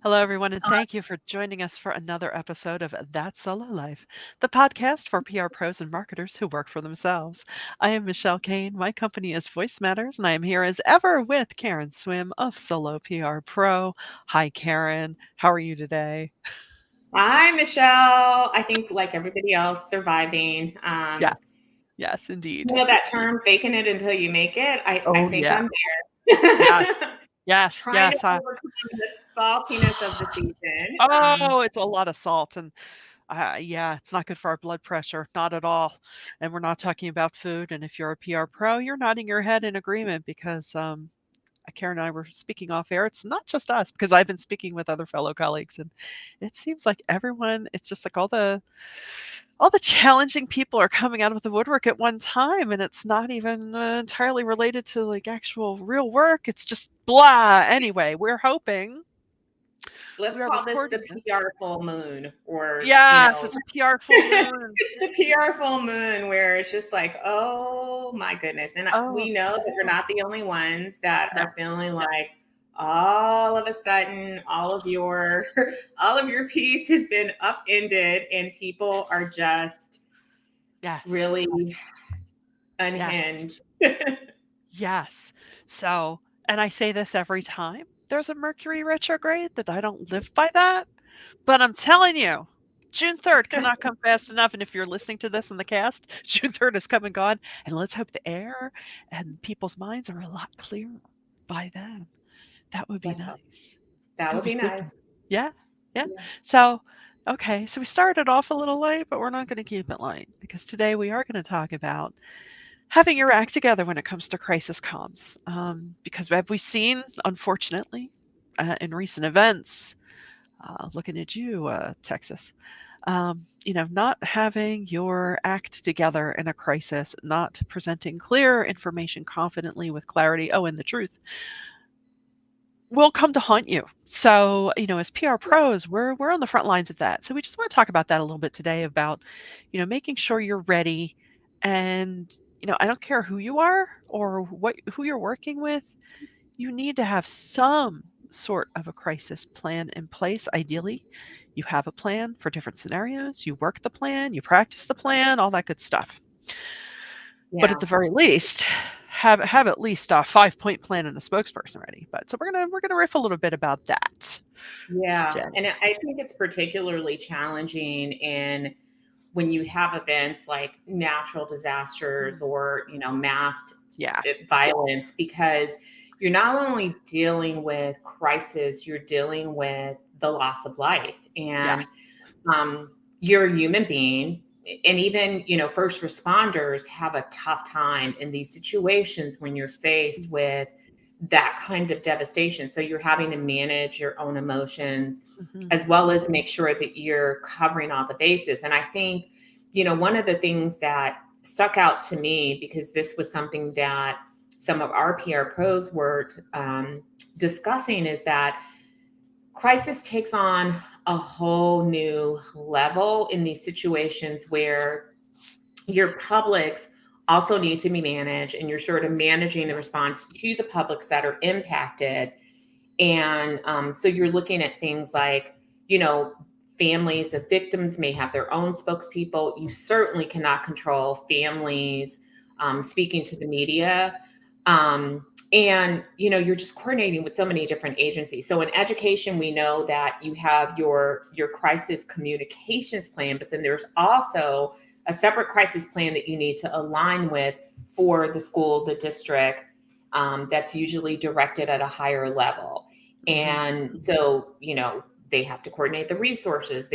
Hello, everyone, and thank you for joining us for another episode of That Solo Life, the podcast for PR pros and marketers who work for themselves. I am Michelle Kane. My company is Voice Matters, and I am here as ever with Karen Swim of Solo PR Pro. Hi, Karen. How are you today? Hi, Michelle. I think, like everybody else, surviving. Yes, yes, indeed. You know that term, faking it until you make it? I Oh, think yeah. I'm Yes, there. yes, Trying to yes. overcome the saltiness of the season. Oh, it's a lot of salt. And yeah, it's not good for our blood pressure, not at all. And we're not talking about food. And if you're a PR pro, you're nodding your head in agreement because Karen and I were speaking off air. It's not just us because I've been speaking with other fellow colleagues, and it seems like everyone. It's just like all the challenging people are coming out of the woodwork at one time, and it's not even entirely related to like actual real work. It's just blah. Anyway, we're hoping Let's we are call this the recording this. PR full moon, or, Yes, it's a PR full moon. it's the PR full moon where it's just like, oh my goodness. And Oh, we know that we're not the only ones that no. are feeling like all of a sudden all of your peace has been upended and people are just really Yes. Yes. unhinged. Yes. So, and I say this every time there's a Mercury retrograde that I don't live by that, but I'm telling you, June 3rd cannot come fast enough. And if you're listening to this in the cast, June 3rd is come and gone. And let's hope the air and people's minds are a lot clearer by then. That would be Let's hope. nice. That It would would be be super. nice. Yeah. Yeah. Yeah. So, okay. So we started off a little late, but we're not going to keep it light because today we are going to talk about having your act together when it comes to crisis comms. Because have we seen, unfortunately, in recent events, looking at you, Texas, not having your act together in a crisis, not presenting clear information confidently with clarity, oh, and the truth, will come to haunt you. So, as PR pros, we're on the front lines of that. So we just want to talk about that a little bit today about, making sure you're ready and I don't care who you are or who you're working with, you need to have some sort of a crisis plan in place. Ideally, you have a plan for different scenarios, you work the plan, you practice the plan, all that good stuff. But at Yeah. the very least, have at least a 5-point plan and a spokesperson ready. But so we're gonna riff a little bit about that Yeah. today. And I think it's particularly challenging in when you have events like natural disasters or, mass Yeah. violence, because you're not only dealing with crisis, you're dealing with the loss of life. And Yes. um, you're a human being. And even, first responders have a tough time in these situations when you're faced with that kind of devastation. So you're having to manage your own emotions Mhm. as well as make sure that you're covering all the bases. And I think, one of the things that stuck out to me, because this was something that some of our PR pros were discussing, is that crisis takes on a whole new level in these situations where your publics also need to be managed and you're sort of managing the response to the publics that are impacted. And so you're looking at things like, families of victims may have their own spokespeople. You certainly cannot control families speaking to the media. And you're just coordinating with so many different agencies. So in education, we know that you have your crisis communications plan, but then there's also a separate crisis plan that you need to align with for the school, the district, that's usually directed at a higher level. Mhm. And so, they have to coordinate the resources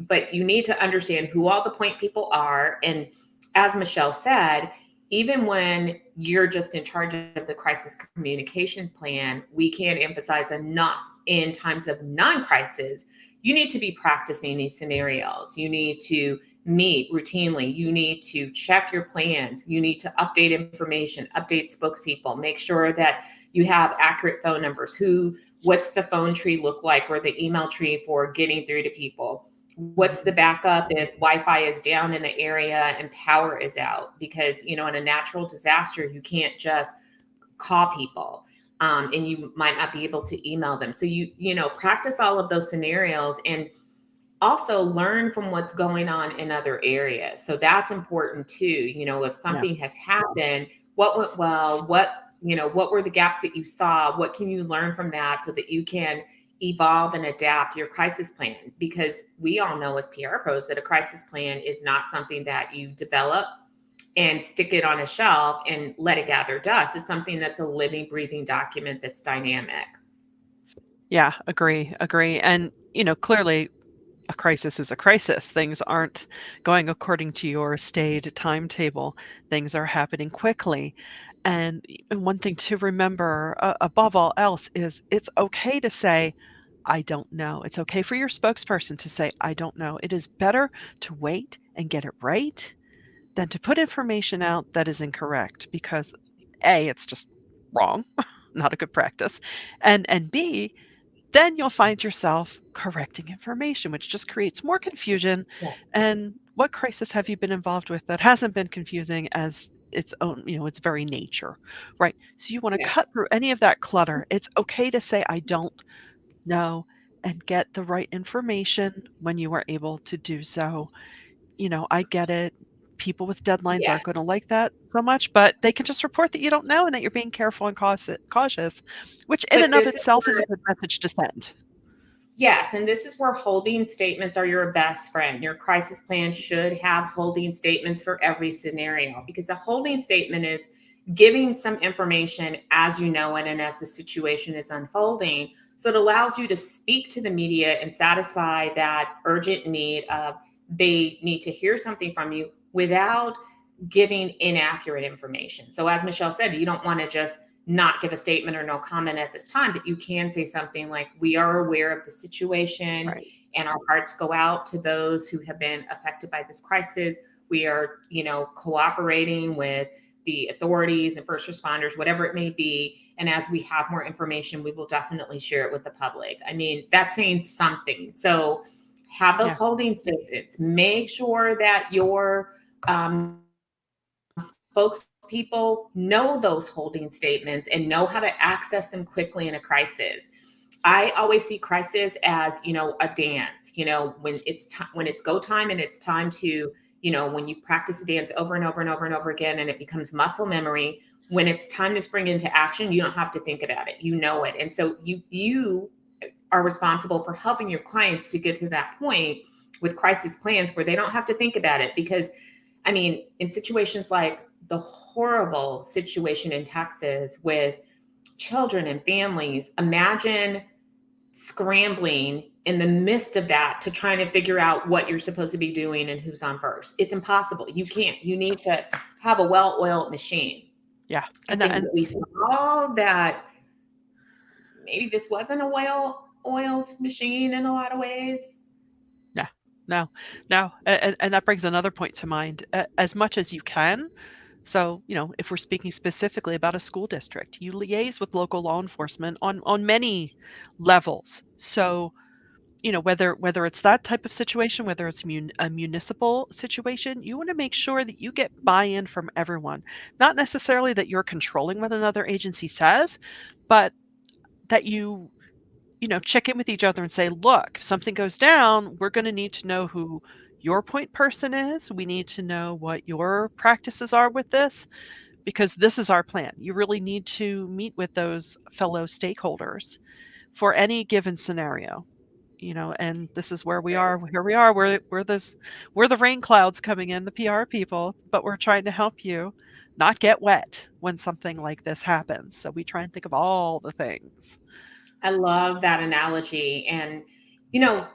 but you need to understand who all the point people are. And as Michelle said, even when you're just in charge of the crisis communications plan, we can't emphasize enough in times of non-crisis, you need to be practicing these scenarios. You need to meet routinely. You need to check your plans. You need to update information, update spokespeople, make sure that you have accurate phone numbers. What's the phone tree look like, or the email tree for getting through to people? What's the Mhm. backup if Wi-Fi is down in the area and power is out? Because, in a natural disaster, you can't just call people. and you might not be able to email them. So practice all of those scenarios, and also learn from what's going on in other areas. So that's important too. If Yeah. something has happened, what went well, what were the gaps that you saw? What can you learn from that so that you can evolve and adapt your crisis plan? Because we all know as PR pros that a crisis plan is not something that you develop and stick it on a shelf and let it gather dust. It's something that's a living, breathing document that's dynamic. Yeah, agree. And, clearly a crisis is a crisis. Things aren't going according to your stated timetable. Things are happening quickly. And one thing to remember, above all else, is it's okay to say, I don't know. It's okay for your spokesperson to say, I don't know. It is better to wait and get it right than to put information out that is incorrect because A, it's just wrong, not a good practice. And B, then you'll find yourself correcting information, which just creates more confusion. And what crisis have you been involved with that hasn't been confusing as its own, its very nature, right? So you want to Yeah. cut through any of that clutter. It's okay to say, I don't know, and get the right information when you are able to do so. I get it. People with deadlines Yeah. aren't going to like that so much, but they can just report that you don't know and that you're being careful and cautious, which in But and of this is itself is a where good message to send. Yes, and this is where holding statements are your best friend. Your crisis plan should have holding statements for every scenario, because a holding statement is giving some information as you know it and as the situation is unfolding. So it allows you to speak to the media and satisfy that urgent need of they need to hear something from you without giving inaccurate information. So as Michelle said, you don't want to just not give a statement or no comment at this time, but you can say something like, we are aware of the situation Right. and our hearts go out to those who have been affected by this crisis. We are, cooperating with the authorities and first responders, whatever it may be. And as we have more information, we will definitely share it with the public. I mean, that's saying something. So have those Yeah. holding statements. Make sure that your spokespeople know those holding statements and know how to access them quickly in a crisis. I always see crisis as, a dance, when it's go time and it's time to, when you practice a dance over and over and over and over again and it becomes muscle memory, when it's time to spring into action, you don't have to think about it. You know it. And so you are responsible for helping your clients to get to that point with crisis plans where they don't have to think about it. Because I mean, in situations like the horrible situation in Texas with children and families, imagine scrambling in the midst of that to try to figure out what you're supposed to be doing and who's on first. It's impossible. You can't. You need to have a well-oiled machine. Yeah. I And that, think and that we saw that maybe this wasn't a well-oiled machine in a lot of ways. yeah, no, no. And that brings another point to mind. As much as you can. So, if we're speaking specifically about a school district, you liaise with local law enforcement on many levels. So, whether it's that type of situation, whether it's a municipal situation, you want to make sure that you get buy-in from everyone. Not necessarily that you're controlling what another agency says, but that check in with each other and say, look, if something goes down, we're going to need to know who your point person is. We need to know what your practices are with this because this is our plan. You really need to meet with those fellow stakeholders for any given scenario. And this is where we are. Here we are. We're the rain clouds coming in, the PR people, but we're trying to help you not get wet when something like this happens. So we try and think of all the things. I love that analogy. And, you know,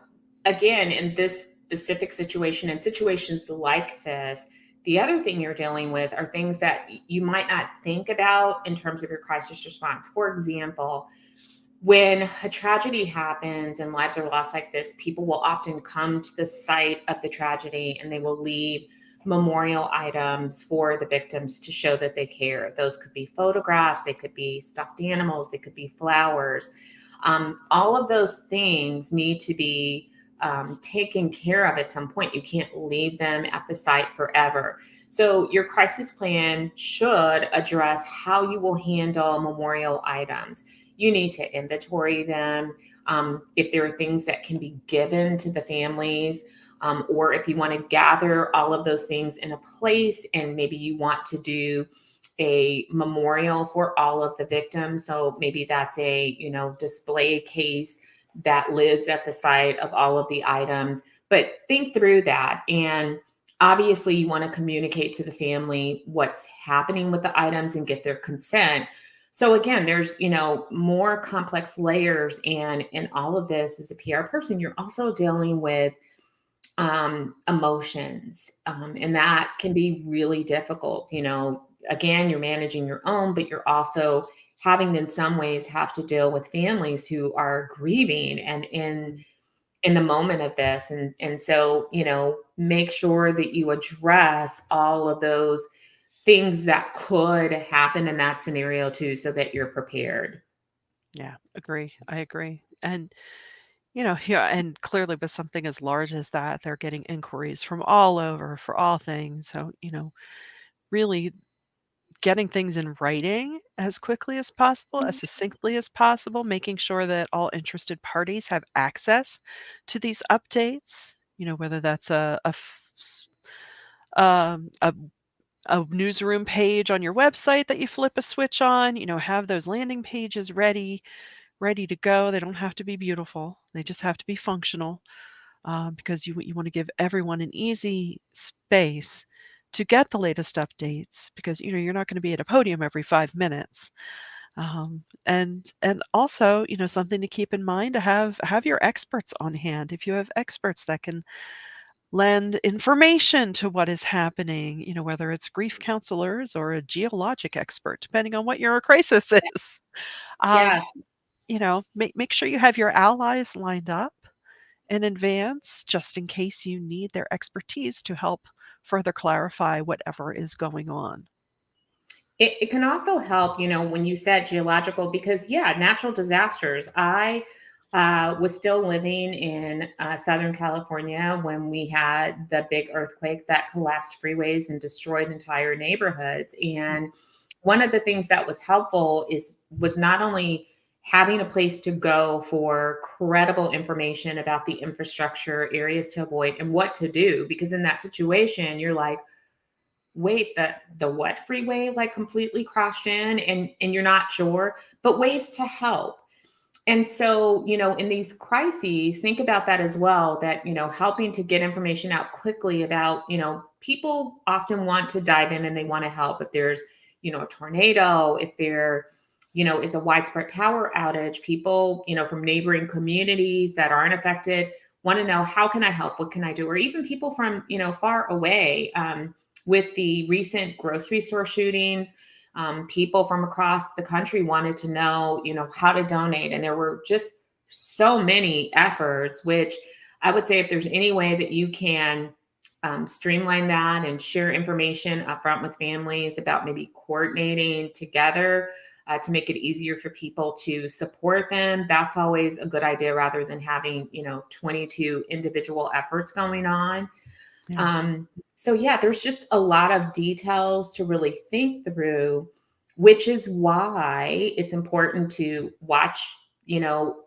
again, in this specific situation and situations like this, the other thing you're dealing with are things that you might not think about in terms of your crisis response. For example, when a tragedy happens and lives are lost like this, people will often come to the site of the tragedy and they will leave memorial items for the victims to show that they care. Those could be photographs, they could be stuffed animals, they could be flowers. All of those things need to be taken care of at some point. You can't leave them at the site forever. So your crisis plan should address how you will handle memorial items. You need to inventory them. If there are things that can be given to the families, or if you want to gather all of those things in a place, and maybe you want to do a memorial for all of the victims. So maybe that's a, display case that lives at the site of all of the items. But think through that. And obviously, you want to communicate to the family what's happening with the items and get their consent. So again, there's, more complex layers. And in all of this, as a PR person, you're also dealing with emotions. And that can be really difficult. Again, you're managing your own, but you're also having to, in some ways, have to deal with families who are grieving and in the moment of this. And so, make sure that you address all of those things that could happen in that scenario too, so that you're prepared. Yeah, agree. I agree. And yeah, and clearly with something as large as that, they're getting inquiries from all over for all things. So, really getting things in writing as quickly as possible, as succinctly as possible, making sure that all interested parties have access to these updates, whether that's um, a a newsroom page on your website that you flip a switch on, have those landing pages ready to go. They don't have to be beautiful. They just have to be functional, because you want to give everyone an easy space to get the latest updates, because you're not going to be at a podium every 5 minutes. And also, something to keep in mind, to have your experts on hand. If you have experts that can lend information to what is happening, whether it's grief counselors or a geologic expert, depending on what your crisis is. Um, Yes. make sure you have your allies lined up in advance, just in case you need their expertise to help further clarify whatever is going on. It can also help, when you said geological, because yeah, natural disasters. I was still living in Southern California when we had the big earthquake that collapsed freeways and destroyed entire neighborhoods. Mm. And one of the things that was helpful was not only having a place to go for credible information about the infrastructure, areas to avoid, and what to do, because in that situation, you're like, wait, the what freeway like completely crashed in, and you're not sure, but ways to help. And so, in these crises, think about that as well, that, helping to get information out quickly about, people often want to dive in and they want to help. If there's, a tornado, if there, is a widespread power outage, people, from neighboring communities that aren't affected want to know, how can I help? What can I do? Or even people from, far away. With the recent grocery store shootings, people from across the country wanted to know, how to donate. And there were just so many efforts, which I would say, if there's any way that you can streamline that and share information upfront with families about maybe coordinating together to make it easier for people to support them, that's always a good idea, rather than having, 22 individual efforts going on. Yeah. Um, so yeah, there's just a lot of details to really think through, which is why it's important to watch,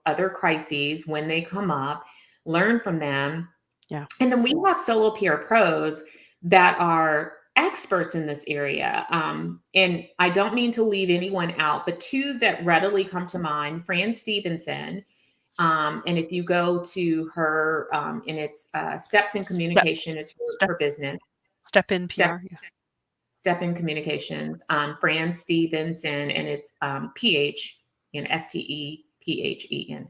other crises when they come up, learn from them. Yeah. And then we have solo peer pros that are experts in this area. And I don't mean to leave anyone out, but two that readily come to mind: Fran Stevenson. And if you go to her, and it's Steps in Step Communication is step her business. step in Step PR. Yeah. Step in Communications, Fran Stevenson, and it's PH in STEPHEN.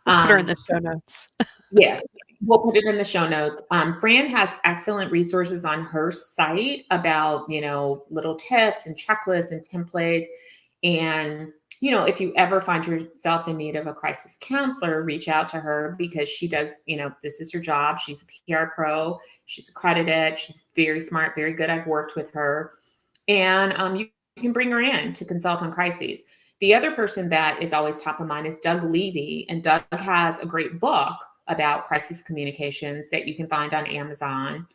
We'll put her in the So show notes. yeah, we'll put it in the show notes. Fran has excellent resources on her site about, little tips and checklists and templates. And, if you ever find yourself in need of a crisis counselor, reach out to her, because she does, this is her job. She's a PR pro. She's accredited. She's very smart, very good. I've worked with her. And you can bring her in to consult on crises. The other person that is always top of mind is Doug Levy. And Doug has a great book about crisis communications that you can find on Amazon.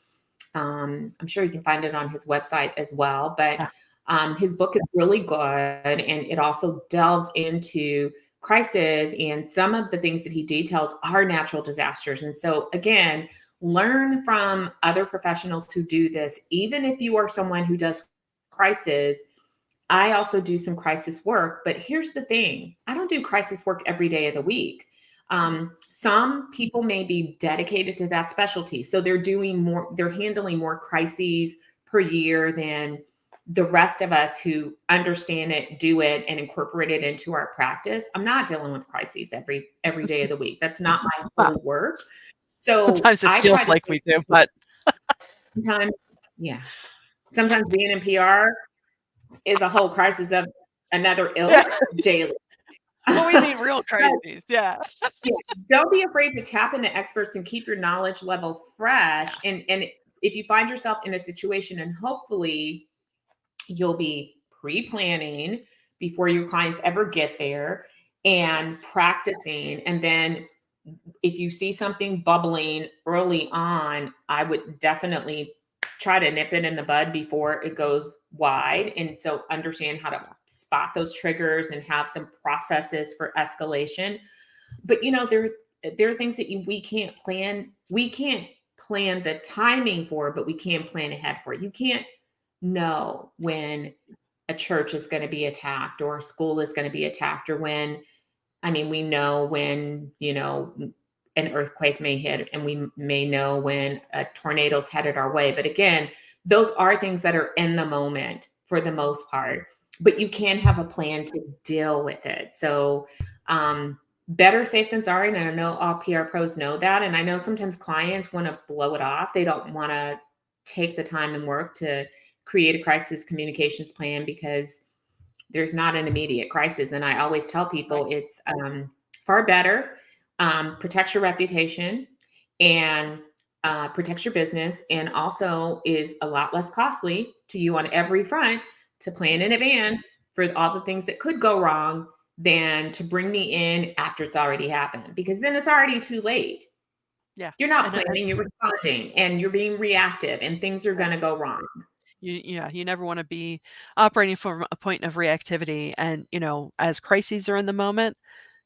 I'm sure you can find it on his website as well. But Yeah. his book is really good, and it also delves into crisis, and some of the things that he details are natural disasters. And so, again, learn from other professionals who do this. Even if you are someone who does crisis, I also do some crisis work. But here's the thing: I don't do crisis work every day of the week. Some people may be dedicated to that specialty, so they're doing more, they're handling more crises per year than the rest of us who understand it, do it, and incorporate it into our practice. I'm not dealing with crises every day of the week. That's not my Well, whole work. So sometimes it I try feels to like say we do, but sometimes, yeah, sometimes being in PR is a whole crisis of another yeah. ilk daily. Well, we mean real But crises. Yeah. yeah, don't be afraid to tap into experts and keep your knowledge level fresh. Yeah. And if you find yourself in a situation, and hopefully you'll be pre-planning before your clients ever get there and Yes. practicing. And then if you see something bubbling early on, I would definitely try to nip it in the bud before it goes wide. And so understand how to Yeah. spot those triggers and have some processes for escalation. But there are things that we can't plan. We can't plan the timing for, but we can plan ahead for. You can't know when a church is going to be attacked or a school is going to be attacked, or when, I mean, we know when, an earthquake may hit, and we may know when a tornado's headed our way. But again, those are things that are in the moment for the most part, but you can have a plan to deal with it. So, better safe than sorry. And I know all PR pros know that. And I know sometimes clients want to blow it off. They don't want to take the time and work to create a crisis communications plan because there's not an immediate crisis. And I always tell Right. people it's far better, protects your reputation, and protects your business, and also is a lot less costly to you on every front to plan in advance for all the things that could go wrong than to bring me in after it's already happened, because then it's already too late. Yeah. You're not And planning, you're responding, and you're being reactive, and things are going right. to go wrong. You never want to be operating from a point of reactivity. And, as crises are in the moment,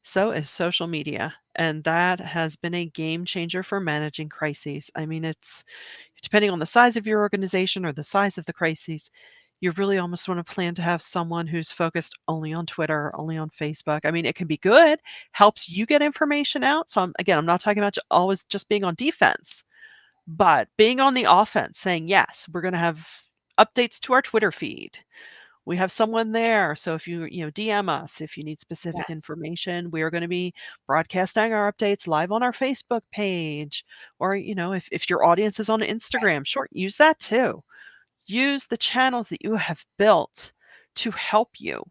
so is social media. And that has been a game changer for managing crises. I mean, it's depending on the size of your organization or the size of the crises, you really almost want to plan to have someone who's focused only on Twitter, only on Facebook. I mean, it can be good, helps you get information out. So I'm not talking about always just being on defense, but being on the offense, saying, yes, we're going to have updates to our Twitter feed. We have someone there. So if you DM us, if you need specific Yes. information, we are going to be broadcasting our updates live on our Facebook page. Or, if your audience is on Instagram, sure, use that too. Use the channels that you have built to help you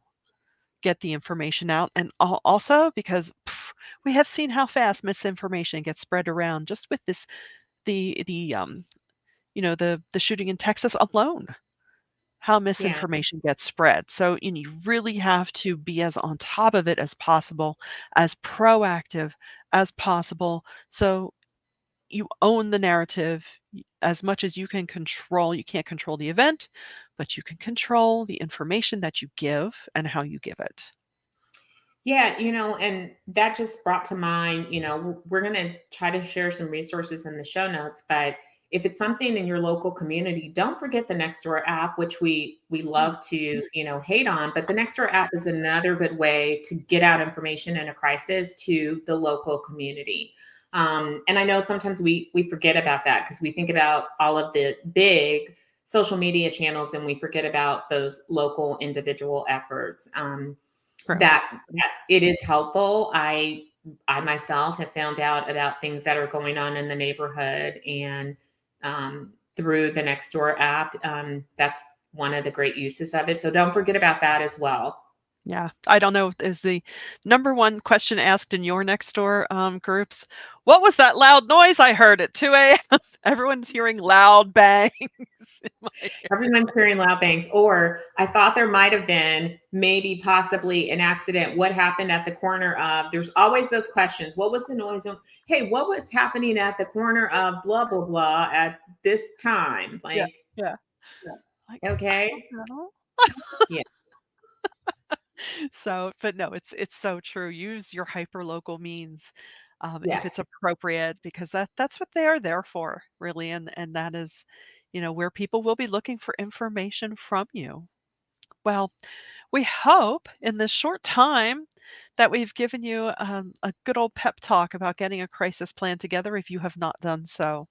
get the information out. And also because we have seen how fast misinformation gets spread around just with the shooting in Texas alone, how Yeah. misinformation gets spread. So, you really have to be as on top of it as possible, as proactive as possible. So you own the narrative as much as you can control. You can't control the event, but you can control the information that you give and how you give it. Yeah, and that just brought to mind, we're going to try to share some resources in the show notes, but if it's something in your local community, don't forget the Nextdoor app, which we Mm, love to, hate on, but the Nextdoor app is another good way to get out information in a crisis to the local community. And I know sometimes we forget about that because we think about all of the big social media channels and we forget about those local individual efforts. right. That it is helpful. I myself have found out about things that are going on in the neighborhood, and through the Nextdoor app. That's one of the great uses of it. So don't forget about that as well. Yeah, I don't know, is the number one question asked in your next door, groups, "What was that loud noise I heard at 2 AM?" Everyone's hearing loud bangs in my area. Everyone's hearing loud bangs. Or I thought there might have been maybe possibly an accident. What happened at the corner of? There's always those questions. What was the noise? Hey, what was happening at the corner of blah blah blah at this time? Yeah, Like, yeah. Like, I okay, don't know. yeah, So, but no, it's so true. Use your hyperlocal means, if it's yes. appropriate, because that's what they are there for, really, and that is, where people will be looking for information from you. Well, we hope in this short time that we've given you a good old pep talk about getting a crisis plan together if you have not done so,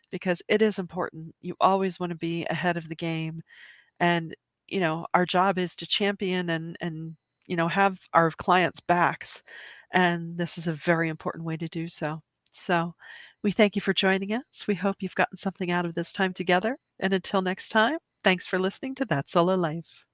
because it is important. You always want to be ahead of the game, and our job is to champion and have our clients backs, and this is a very important way to do so. So we thank you for joining us. We hope you've gotten something out of this time together, and until next time, thanks for listening to That Solo Life.